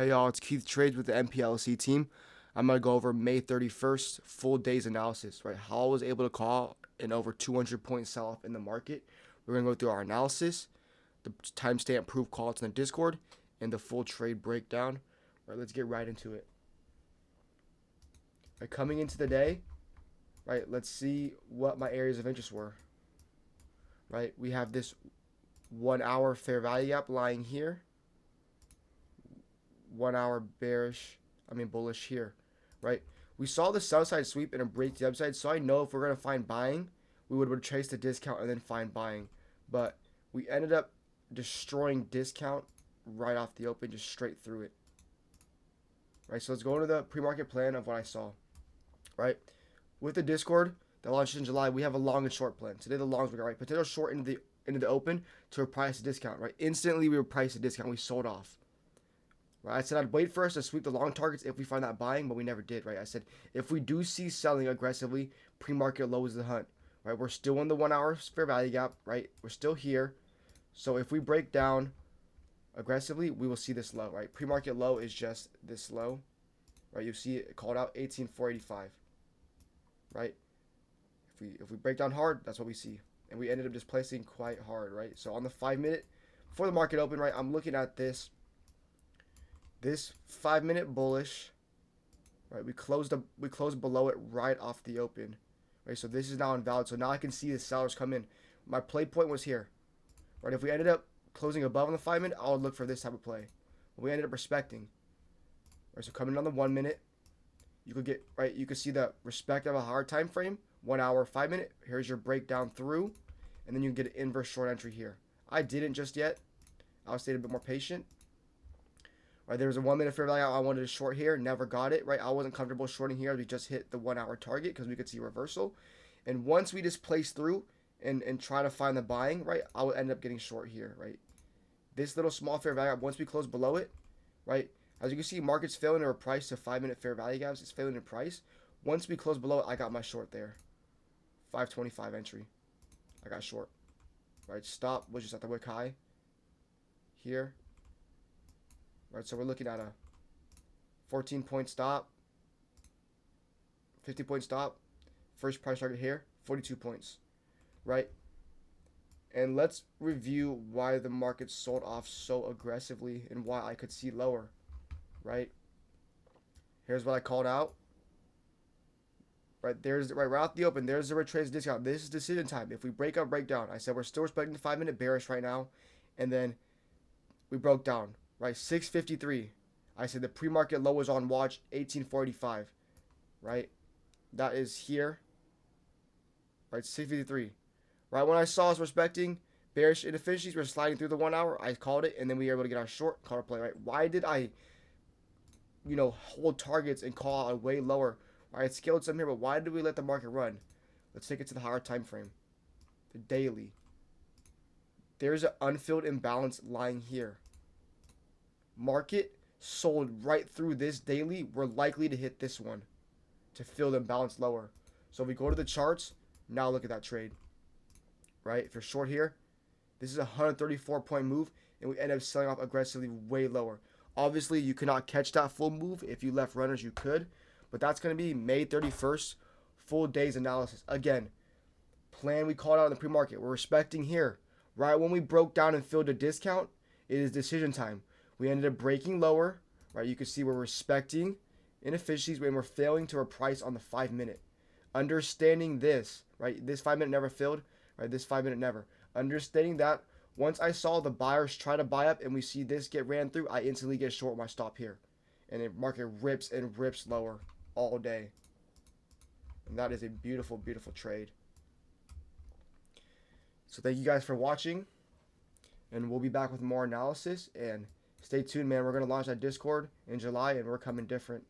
Hey y'all, it's Keith Trades with the MPLC team. I'm gonna go over May 31st full days analysis, right? How I was able to call an over 200-point sell-off in the market. We're gonna go through our analysis, the timestamp proof call in the Discord, and the full trade breakdown. Right, let's get right into it. Right, coming into the day, right? Let's see what my areas of interest were. Right, we have this 1 hour fair value gap lying here. 1 hour bullish here, right? We saw the sell side sweep and a break to the upside, so I know if we're going to find buying, we would retrace the discount and then find buying. But we ended up destroying discount right off the open, just straight through it. Right, so let's go into the pre-market plan of what I saw. Right, with the Discord that launched in July, we have a long and short plan. Today the longs we got right, potential short into the open to a price discount. Right, instantly we were priced a discount. We sold off. Right, I said I'd wait for us to sweep the long targets if we find that buying, but we never did. Right, I said if we do see selling aggressively, pre-market low is the hunt. Right, we're still in the 1 hour fair value gap. Right, we're still here. So if we break down aggressively, we will see this low. Right, pre-market low is just this low. Right, you see it called out 18,485. Right, if we break down hard, that's what we see, and we ended up just placing quite hard. Right, so on the 5 minute before the market open, right, I'm looking at this 5 minute bullish. Right, we closed below it right off the open. Right, so this is now invalid. So now I can see the sellers come in. My play point was here. Right, if we ended up closing above on the 5 minute, I would look for this type of play. But we ended up respecting. Right, so coming on the 1 minute, you could get right. You could see the respect of a hard time frame. 1 hour, 5 minute. Here's your breakdown through, and then you can get an inverse short entry here. I didn't just yet. I was staying a bit more patient. Right, there was a 1 minute fair value I wanted to short here, never got it. Right, I wasn't comfortable shorting here. We just hit the 1 hour target because we could see reversal, and once we just place through and try to find the buying, right, I would end up getting short here. Right, this little small fair value once we close below it, right, as you can see, market's failing to price to 5 minute fair value gaps. It's failing in price. Once we close below it, I got my short there. 525 entry. I got short. Right, stop was just at the wick high here. Right, so we're looking at a 14-point stop, 50-point stop, first price target here, 42 points, right? And let's review why the market sold off so aggressively and why I could see lower, right? Here's what I called out. Right, there's right out the open. There's the retrace discount. This is decision time. If we break up, break down. I said we're still respecting the 5 minute bearish right now, and then we broke down. Right, 653. I said the pre-market low was on watch, 1845. Right, that is here. Right, 653. Right, when I saw us respecting bearish inefficiencies, we're sliding through the 1 hour. I called it, and then we were able to get our short call play. Right, why did I, hold targets and call out way lower? I had scaled some here, but why did we let the market run? Let's take it to the higher time frame, the daily. There's an unfilled imbalance lying here. Market sold right through this daily. We're likely to hit this one to fill the imbalance lower. So if we go to the charts, now look at that trade. Right, if you're short here, this is a 134-point move, and we end up selling off aggressively way lower. Obviously, you cannot catch that full move. If you left runners, you could. But that's going to be May 31st, full days analysis. Again, plan we called out in the pre-market. We're respecting here. Right when we broke down and filled a discount, it is decision time. We ended up breaking lower. Right, you can see we're respecting inefficiencies when we're failing to our price on the 5 minute. Understanding this, right, this 5 minute never filled. Right, this 5 minute never. Understanding that, once I saw the buyers try to buy up and we see this get ran through, I instantly get short my stop here. And the market rips and rips lower all day. And that is a beautiful, beautiful trade. So thank you guys for watching. And we'll be back with more analysis. And stay tuned, man. We're going to launch that Discord in July, and we're coming different.